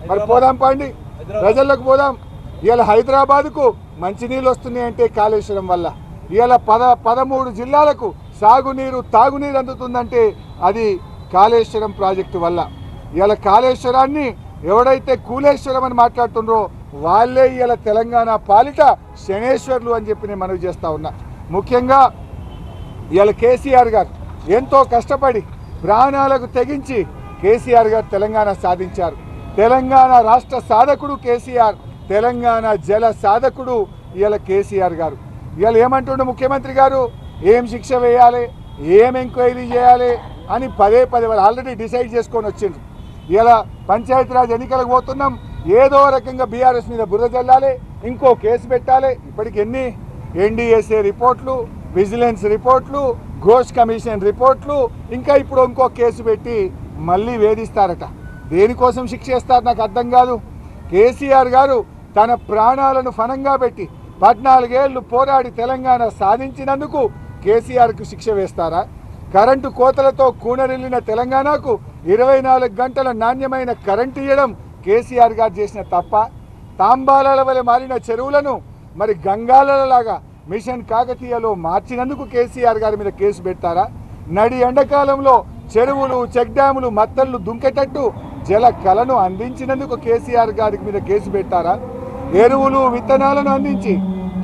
మరి పోదాం పండి, ప్రజలకు పోదాం. ఇవాళ హైదరాబాద్కు మంచినీళ్ళు వస్తున్నాయంటే కాళేశ్వరం వల్ల. ఇవాళ 13 జిల్లాలకు సాగునీరు తాగునీరు అందుతుందంటే అది కాళేశ్వరం ప్రాజెక్టు వల్ల. ఇవాళ కాళేశ్వరాన్ని ఎవడైతే కూలేశ్వరం అని మాట్లాడుతున్నారో వాళ్ళే ఇవాళ తెలంగాణ పాలిట శనేశ్వర్లు అని చెప్పి నేను మనవి చేస్తా ఉన్నా. ముఖ్యంగా ఇవాళ కేసీఆర్ గారు ఎంతో కష్టపడి ప్రాణాలకు తెగించి కేసీఆర్ గారు తెలంగాణ సాధించారు. తెలంగాణ రాష్ట్ర సాధకుడు కేసీఆర్, తెలంగాణ జల సాధకుడు ఇవాళ కేసీఆర్ గారు. ఇవాళ ఏమంటుండే ముఖ్యమంత్రి గారు, ఏం శిక్ష వేయాలి, ఏం ఎంక్వైరీ చేయాలి అని పదే వాళ్ళు ఆల్రెడీ డిసైడ్ చేసుకొని వచ్చిండ్రు. ఇలా పంచాయతీరాజ్ ఎన్నికలకు పోతున్నాం, ఏదో రకంగా బీఆర్ఎస్ మీద బురద జల్లాలి, ఇంకో కేసు పెట్టాలి. ఇప్పటికి ఎన్ని ఎన్డీఎస్ఏ రిపోర్ట్లు, విజిలెన్స్ రిపోర్ట్లు, ఘోష్ కమిషన్ రిపోర్ట్లు, ఇంకా ఇప్పుడు ఇంకో కేసు పెట్టి మళ్ళీ వేధిస్తారట. దేనికోసం శిక్ష చేస్తారు నాకు అర్థం కాదు. కేసీఆర్ గారు తన ప్రాణాలను ఫనంగా పెట్టి 14 ఏళ్లు పోరాడి తెలంగాణ సాధించినందుకు కేసీఆర్కు శిక్ష వేస్తారా? కరెంటు కోతలతో కూనరిల్లిన తెలంగాణకు 24 గంటల నాణ్యమైన కరెంటు ఇవ్వడం కేసీఆర్ గారు చేసిన తప్ప? తాంబాలాల వలె మారిన చెరువులను మరి గంగాలలాగా మిషన్ కాకతీయలో మార్చినందుకు కేసీఆర్ గారి మీద కేసు పెడతారా? నడి ఎండాకాలంలో చెరువులు చెక్ డ్యాములు మత్తళ్ళు దుంకేటట్టు జల కళను అందించినందుకు కేసీఆర్ గారి మీద కేసు పెట్టారా? ఎరువులు విత్తనాలను అందించి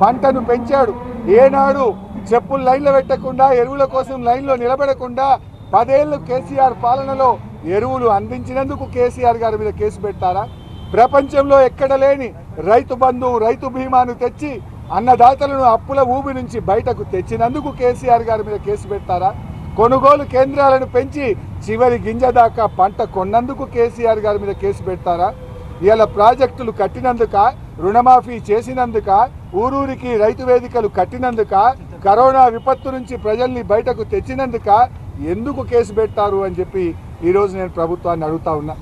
పంటను పెంచాడు. ఏనాడు చెప్పులు లైన్లో పెట్టకుండా, ఎరువుల కోసం లైన్లో నిలబడకుండా 10 ఏళ్ళు కేసీఆర్ పాలనలో ఎరువులు అందించినందుకు కేసీఆర్ గారి మీద కేసు పెట్టారా? ప్రపంచంలో ఎక్కడ లేని రైతు బంధు రైతు బీమాను తెచ్చి అన్నదాతలను అప్పుల ఊబి నుంచి బయటకు తెచ్చినందుకు కేసీఆర్ గారి మీద కేసు పెడతారా? కొనుగోలు కేంద్రాలను పెంచి చివరి గింజ దాకా పంట కొన్నందుకు కేసీఆర్ గారి మీద కేసు పెడతారా? ఇలా ప్రాజెక్టులు కట్టినందుక, రుణమాఫీ చేసినందుక, ఊరూరికి రైతు వేదికలు కట్టినందుక, కరోనా విపత్తు నుంచి ప్రజల్ని బయటకు తెచ్చినందుక ఎందుకు కేసు పెట్టారు అని చెప్పి ఈరోజు నేను ప్రభుత్వాన్ని అడుగుతా ఉన్నా.